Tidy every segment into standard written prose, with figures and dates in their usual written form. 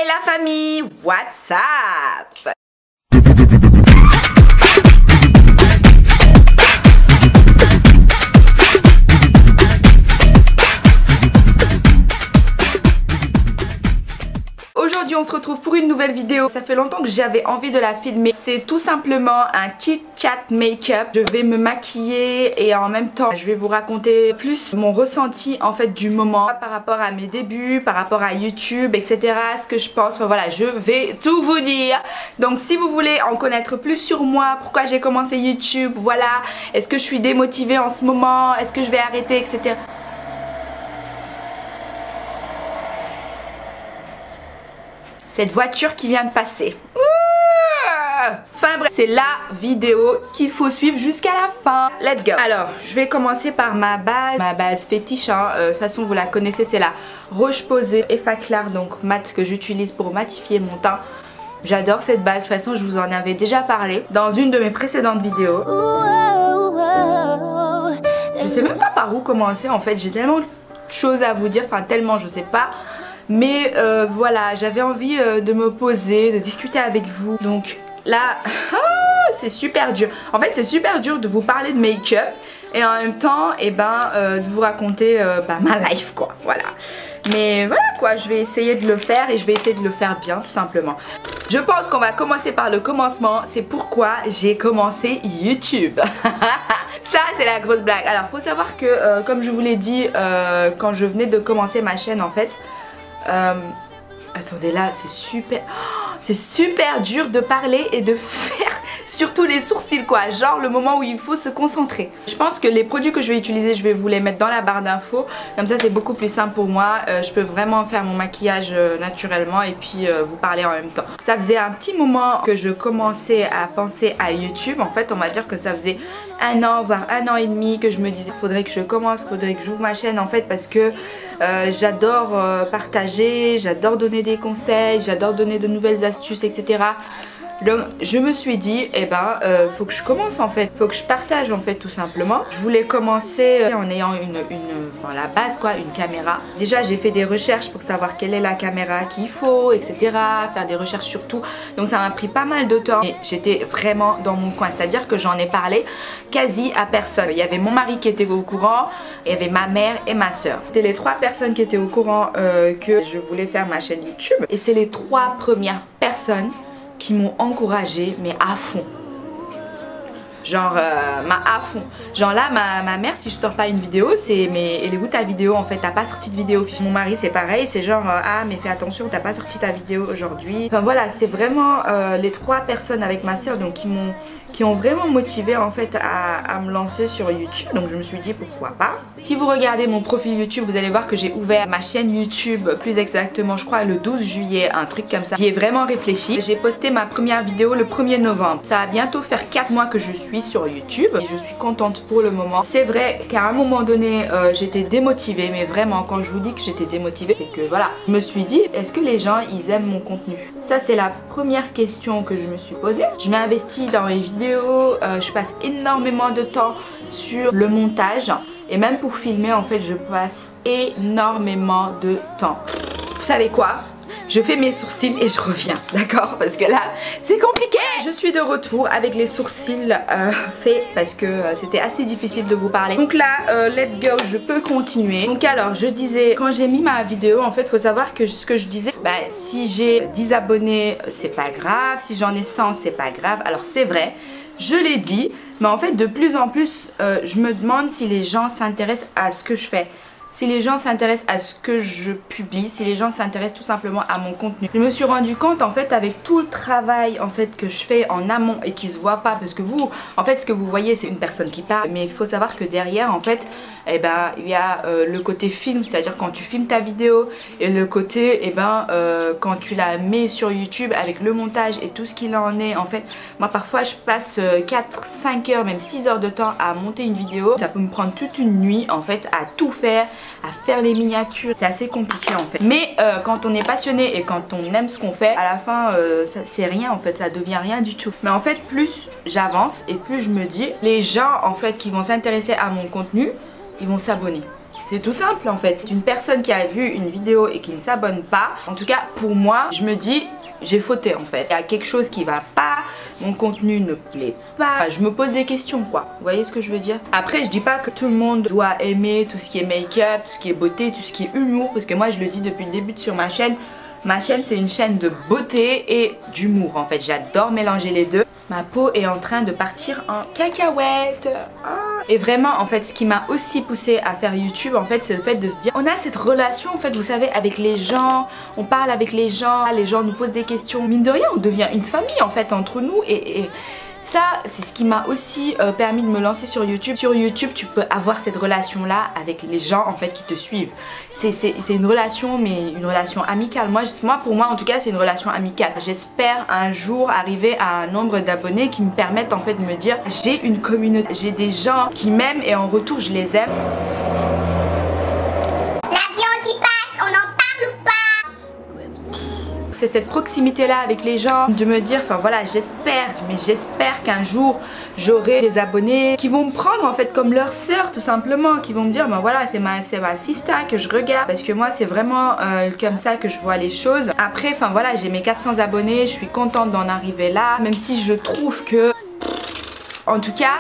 Hey la famille, what's up? Aujourd'hui on se retrouve pour une nouvelle vidéo. Ça fait longtemps que j'avais envie de la filmer. C'est tout simplement un chit chat make-up. Je vais me maquiller et en même temps je vais vous raconter plus mon ressenti en fait du moment par rapport à mes débuts, par rapport à YouTube, etc. Ce que je pense, enfin voilà, je vais tout vous dire. Donc si vous voulez en connaître plus sur moi, pourquoi j'ai commencé YouTube, voilà, est-ce que je suis démotivée en ce moment, est-ce que je vais arrêter, etc. Cette voiture qui vient de passer. Enfin bref, c'est la vidéo qu'il faut suivre jusqu'à la fin. Let's go. Alors, je vais commencer par ma base fétiche. De toute façon, vous la connaissez, c'est la Roche-Posay Effaclar, donc mat que j'utilise pour matifier mon teint. J'adore cette base. De toute façon, je vous en avais déjà parlé dans une de mes précédentes vidéos. Je sais même pas par où commencer en fait. J'ai tellement de choses à vous dire, enfin tellement, je sais pas. Mais voilà, j'avais envie de me poser, de discuter avec vous. Donc là, c'est super dur. En fait, c'est super dur de vous parler de make-up et en même temps, de vous raconter ma life, quoi. Voilà. Mais voilà, quoi, je vais essayer de le faire et je vais essayer de le faire bien, tout simplement. Je pense qu'on va commencer par le commencement. C'est pourquoi j'ai commencé YouTube. Ça, c'est la grosse blague. Alors, faut savoir que, comme je vous l'ai dit, quand je venais de commencer ma chaîne, en fait... attendez là, c'est super dur de parler et de faire surtout les sourcils quoi, genre le moment où il faut se concentrer. Je pense que les produits que je vais utiliser, je vais vous les mettre dans la barre d'infos, comme ça c'est beaucoup plus simple pour moi. Je peux vraiment faire mon maquillage naturellement et puis vous parler en même temps. Ça faisait un petit moment que je commençais à penser à YouTube, en fait on va dire que ça faisait un an voire un an et demi que je me disais faudrait que je commence, faudrait que j'ouvre ma chaîne en fait parce que j'adore partager, j'adore donner des conseils, j'adore donner de nouvelles astuces, etc. Donc je me suis dit, faut que je commence en fait, faut que je partage en fait tout simplement. Je voulais commencer en ayant la base quoi, une caméra. Déjà j'ai fait des recherches pour savoir quelle est la caméra qu'il faut, etc. Faire des recherches sur tout. Donc ça m'a pris pas mal de temps et j'étais vraiment dans mon coin. C'est-à-dire que j'en ai parlé quasi à personne. Il y avait mon mari qui était au courant, il y avait ma mère et ma soeur. C'était les trois personnes qui étaient au courant que je voulais faire ma chaîne YouTube. Et c'est les trois premières personnes qui m'ont encouragée mais à fond. Genre à fond. Genre là ma mère, si je sors pas une vidéo, c'est mais elle est où ta vidéo en fait, t'as pas sorti de vidéo. Mon mari c'est pareil, c'est genre ah mais fais attention, t'as pas sorti ta vidéo aujourd'hui. Enfin voilà, c'est vraiment les trois personnes avec ma soeur donc qui ont vraiment motivé en fait à me lancer sur YouTube. Donc je me suis dit pourquoi pas. Si vous regardez mon profil YouTube, vous allez voir que j'ai ouvert ma chaîne YouTube plus exactement je crois le 12 juillet, un truc comme ça. J'y ai vraiment réfléchi. J'ai posté ma première vidéo le 1er novembre. Ça va bientôt faire 4 mois que je suis sur YouTube et je suis contente pour le moment. C'est vrai qu'à un moment donné j'étais démotivée, mais vraiment quand je vous dis que j'étais démotivée, c'est que voilà, je me suis dit est-ce que les gens ils aiment mon contenu? Ça c'est la première question que je me suis posée. Je m'investis dans les vidéos, je passe énormément de temps sur le montage et même pour filmer en fait je passe énormément de temps. Vous savez quoi? Je fais mes sourcils et je reviens, d'accord? Parce que là, c'est compliqué. Je suis de retour avec les sourcils faits parce que c'était assez difficile de vous parler. Donc là, let's go, je peux continuer. Donc alors, je disais, quand j'ai mis ma vidéo, en fait, faut savoir que ce que je disais, si j'ai 10 abonnés, c'est pas grave. Si j'en ai 100, c'est pas grave. Alors c'est vrai, je l'ai dit, mais en fait, de plus en plus, je me demande si les gens s'intéressent à ce que je fais. Si les gens s'intéressent à ce que je publie, si les gens s'intéressent tout simplement à mon contenu. Je me suis rendu compte en fait avec tout le travail en fait que je fais en amont et qui se voit pas parce que vous, en fait ce que vous voyez c'est une personne qui parle, mais il faut savoir que derrière en fait, il y a le côté film, c'est-à-dire quand tu filmes ta vidéo et le côté quand tu la mets sur YouTube avec le montage et tout ce qu'il en est. En fait, moi parfois je passe 4-5 heures, même 6 heures de temps à monter une vidéo. Ça peut me prendre toute une nuit en fait à tout faire, à faire les miniatures. C'est assez compliqué en fait. Mais quand on est passionné et quand on aime ce qu'on fait, à la fin c'est rien en fait, ça devient rien du tout. Mais en fait plus j'avance et plus je me dis les gens en fait qui vont s'intéresser à mon contenu, ils vont s'abonner. C'est tout simple en fait. Une personne qui a vu une vidéo et qui ne s'abonne pas, en tout cas pour moi, je me dis j'ai fauté en fait. Il y a quelque chose qui va pas, mon contenu ne plaît pas. Je me pose des questions quoi. Vous voyez ce que je veux dire? Après je dis pas que tout le monde doit aimer tout ce qui est make-up, tout ce qui est beauté, tout ce qui est humour. Parce que moi je le dis depuis le début sur ma chaîne. Ma chaîne c'est une chaîne de beauté et d'humour en fait. J'adore mélanger les deux. Ma peau est en train de partir en cacahuète. Et vraiment en fait ce qui m'a aussi poussé à faire YouTube en fait c'est le fait de se dire on a cette relation en fait vous savez avec les gens, on parle avec les gens nous posent des questions, mine de rien on devient une famille en fait entre nous et ça c'est ce qui m'a aussi permis de me lancer sur YouTube. Sur YouTube tu peux avoir cette relation là avec les gens en fait qui te suivent. C'est une relation mais une relation amicale. Pour moi en tout cas c'est une relation amicale. J'espère un jour arriver à un nombre d'abonnés qui me permettent en fait de me dire j'ai une communauté, j'ai des gens qui m'aiment et en retour je les aime. C'est cette proximité là avec les gens, de me dire enfin voilà j'espère qu'un jour j'aurai des abonnés qui vont me prendre en fait comme leur sœur tout simplement, qui vont me dire ben voilà c'est ma sista que je regarde, parce que moi c'est vraiment comme ça que je vois les choses. Après enfin voilà j'ai mes 400 abonnés, je suis contente d'en arriver là, même si je trouve que en tout cas,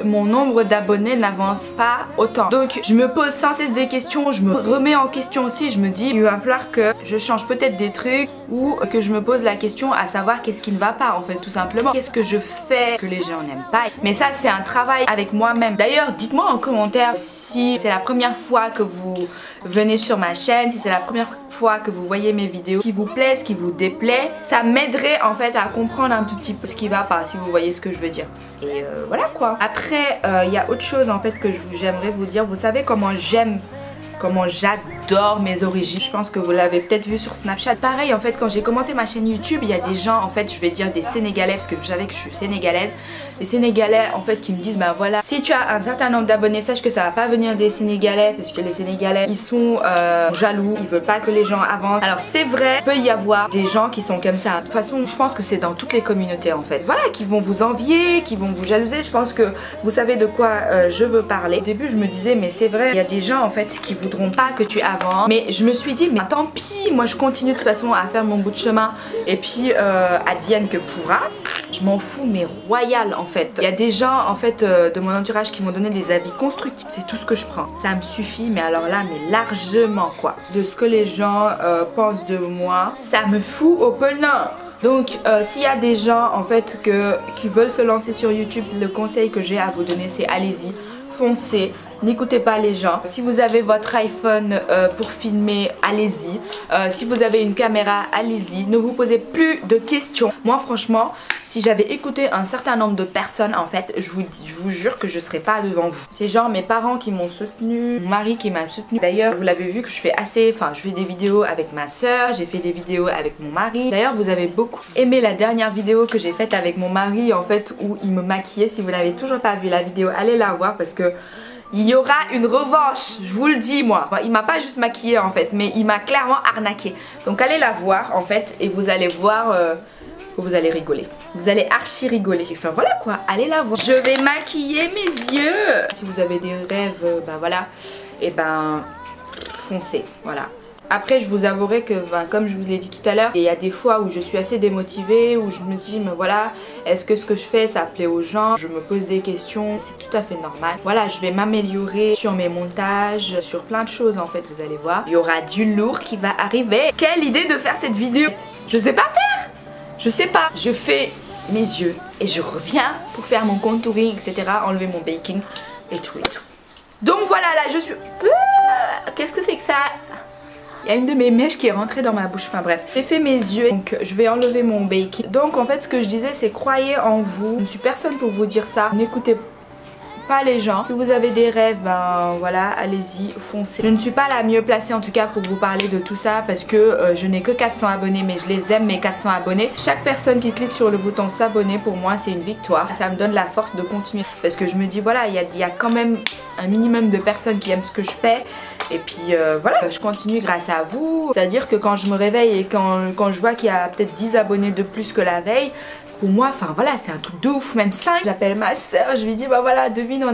mon nombre d'abonnés n'avance pas autant. Donc je me pose sans cesse des questions, je me remets en question aussi, je me dis il va falloir que je change peut-être des trucs ou que je me pose la question à savoir qu'est-ce qui ne va pas en fait tout simplement. Qu'est-ce que je fais que les gens n'aiment pas. Mais ça c'est un travail avec moi-même. D'ailleurs dites-moi en commentaire si c'est la première fois que vous venez sur ma chaîne, si c'est la première fois que vous voyez mes vidéos, qui vous plaît, ce qui vous déplaît. Ça m'aiderait en fait à comprendre un tout petit peu ce qui va pas, si vous voyez ce que je veux dire. Et voilà quoi. Après il y a autre chose en fait que j'aimerais vous dire. Vous savez comment j'adore mes origines. Je pense que vous l'avez peut-être vu sur Snapchat. Pareil en fait quand j'ai commencé ma chaîne YouTube, il y a des gens en fait, je vais dire des Sénégalais parce que vous savez que je suis sénégalaise. Des Sénégalais en fait qui me disent ben voilà, si tu as un certain nombre d'abonnés, sache que ça va pas venir des Sénégalais parce que les Sénégalais ils sont jaloux, ils veulent pas que les gens avancent. Alors c'est vrai, il peut y avoir des gens qui sont comme ça. De toute façon je pense que c'est dans toutes les communautés en fait. Voilà, qui vont vous envier, qui vont vous jalouser. Je pense que vous savez de quoi je veux parler. Au début je me disais mais c'est vrai, il y a des gens en fait qui voudront pas que tu avances. Mais je me suis dit mais tant pis, moi je continue de toute façon à faire mon bout de chemin et puis advienne que pourra. Je m'en fous mais royal en fait. Il y a des gens en fait de mon entourage qui m'ont donné des avis constructifs. C'est tout ce que je prends. Ça me suffit mais alors là mais largement quoi. De ce que les gens pensent de moi, ça me fout au pôle Nord. Donc s'il y a des gens en fait qui veulent se lancer sur YouTube, le conseil que j'ai à vous donner c'est allez-y, foncez. N'écoutez pas les gens. Si vous avez votre iPhone pour filmer, allez-y. Si vous avez une caméra, allez-y. Ne vous posez plus de questions. Moi franchement, si j'avais écouté un certain nombre de personnes, en fait, je vous jure que je serais pas devant vous. C'est genre mes parents qui m'ont soutenu, mon mari qui m'a soutenu. D'ailleurs, vous l'avez vu que je fais des vidéos avec ma soeur, j'ai fait des vidéos avec mon mari. D'ailleurs, vous avez beaucoup aimé la dernière vidéo que j'ai faite avec mon mari, en fait, où il me maquillait. Si vous n'avez toujours pas vu la vidéo, allez la voir parce que il y aura une revanche, je vous le dis moi. Il m'a pas juste maquillé en fait, mais il m'a clairement arnaqué. Donc allez la voir en fait et vous allez voir que vous allez rigoler. Vous allez archi rigoler. Enfin voilà quoi, allez la voir. Je vais maquiller mes yeux. Si vous avez des rêves, ben voilà, et ben foncez, voilà. Après je vous avouerai que comme je vous l'ai dit tout à l'heure, il y a des fois où je suis assez démotivée, où je me dis mais voilà, est-ce que ce que je fais ça plaît aux gens? Je me pose des questions, c'est tout à fait normal. Voilà, je vais m'améliorer sur mes montages, sur plein de choses en fait, vous allez voir. Il y aura du lourd qui va arriver. Quelle idée de faire cette vidéo! Je sais pas faire! Je sais pas. Je fais mes yeux et je reviens pour faire mon contouring, etc. Enlever mon baking et tout et tout. Donc voilà, là je suis... Qu'est-ce que c'est que ça? Il y a une de mes mèches qui est rentrée dans ma bouche, enfin bref. J'ai fait mes yeux, donc je vais enlever mon baking. Donc en fait ce que je disais c'est croyez en vous. Je ne suis personne pour vous dire ça. N'écoutez pas les gens. Si vous avez des rêves, ben voilà, allez-y, foncez. Je ne suis pas la mieux placée en tout cas pour vous parler de tout ça parce que je n'ai que 400 abonnés mais je les aime mes 400 abonnés. Chaque personne qui clique sur le bouton s'abonner pour moi c'est une victoire. Ça me donne la force de continuer parce que je me dis voilà, il y a quand même un minimum de personnes qui aiment ce que je fais. Et puis voilà, je continue grâce à vous. C'est à dire que quand je me réveille et quand je vois qu'il y a peut-être 10 abonnés de plus que la veille, pour moi, enfin voilà, c'est un truc de ouf. Même 5, j'appelle ma soeur, je lui dis bah voilà, devine,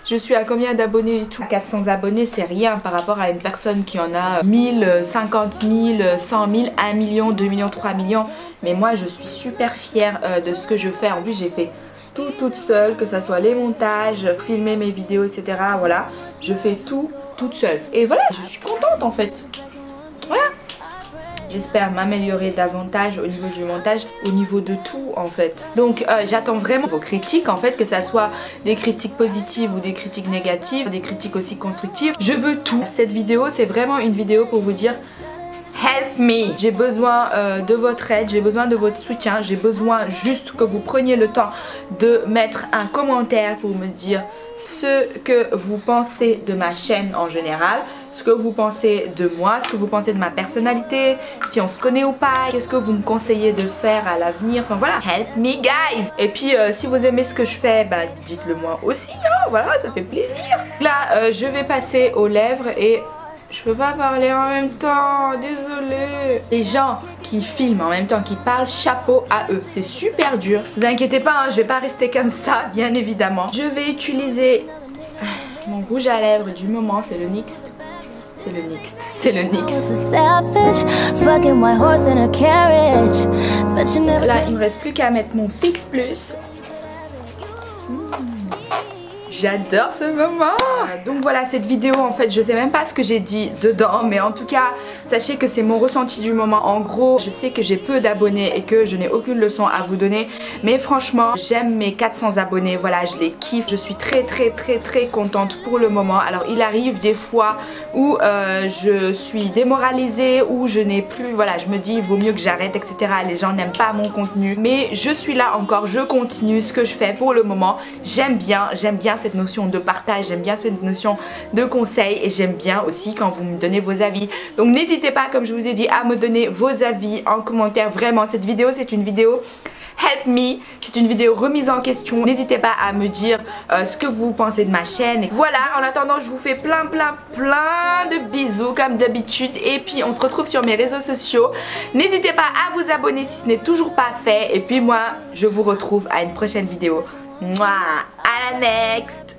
je suis à combien d'abonnés et tout. 400 abonnés, c'est rien par rapport à une personne qui en a 1000, 50 000, 100 000, 1 million, 2 millions, 3 millions. Mais moi, je suis super fière de ce que je fais. En plus, j'ai fait tout toute seule, que ça soit les montages, filmer mes vidéos, etc. Voilà, je fais tout toute seule. Et voilà, je suis contente en fait. Voilà. J'espère m'améliorer davantage au niveau du montage, au niveau de tout en fait. Donc j'attends vraiment vos critiques en fait, que ça soit des critiques positives ou des critiques négatives, des critiques aussi constructives. Je veux tout. Cette vidéo, c'est vraiment une vidéo pour vous dire help me. J'ai besoin de votre aide, j'ai besoin de votre soutien, j'ai besoin juste que vous preniez le temps de mettre un commentaire pour me dire ce que vous pensez de ma chaîne en général, ce que vous pensez de moi, ce que vous pensez de ma personnalité, si on se connaît ou pas, qu'est-ce que vous me conseillez de faire à l'avenir, enfin voilà, help me guys. Et puis si vous aimez ce que je fais, bah dites-le moi aussi, hein, voilà, ça fait plaisir. Là je vais passer aux lèvres et je peux pas parler en même temps, désolée. Les gens qui filment en même temps, qui parlent, chapeau à eux. C'est super dur. Vous inquiétez pas, hein, je vais pas rester comme ça, bien évidemment. Je vais utiliser mon rouge à lèvres du moment, c'est le NYX. C'est le NYX, c'est le NYX. Là, il me reste plus qu'à mettre mon Fix Plus. J'adore ce moment. Donc voilà, cette vidéo en fait, je sais même pas ce que j'ai dit dedans, mais en tout cas sachez que c'est mon ressenti du moment. En gros, je sais que j'ai peu d'abonnés et que je n'ai aucune leçon à vous donner, mais franchement j'aime mes 400 abonnés, voilà, je les kiffe. Je suis très contente pour le moment. Alors il arrive des fois où je suis démoralisée, où je n'ai plus, voilà, je me dis il vaut mieux que j'arrête, etc. Les gens n'aiment pas mon contenu, mais je suis là encore, je continue ce que je fais pour le moment. J'aime bien cette notion de partage, j'aime bien cette notion de conseil et j'aime bien aussi quand vous me donnez vos avis. Donc n'hésitez pas, comme je vous ai dit, à me donner vos avis en commentaire. Vraiment, cette vidéo, c'est une vidéo help me, c'est une vidéo remise en question. N'hésitez pas à me dire ce que vous pensez de ma chaîne. Voilà, en attendant, je vous fais plein de bisous comme d'habitude. Et puis on se retrouve sur mes réseaux sociaux. N'hésitez pas à vous abonner si ce n'est toujours pas fait. Et puis moi, je vous retrouve à une prochaine vidéo. Mouah, à la next.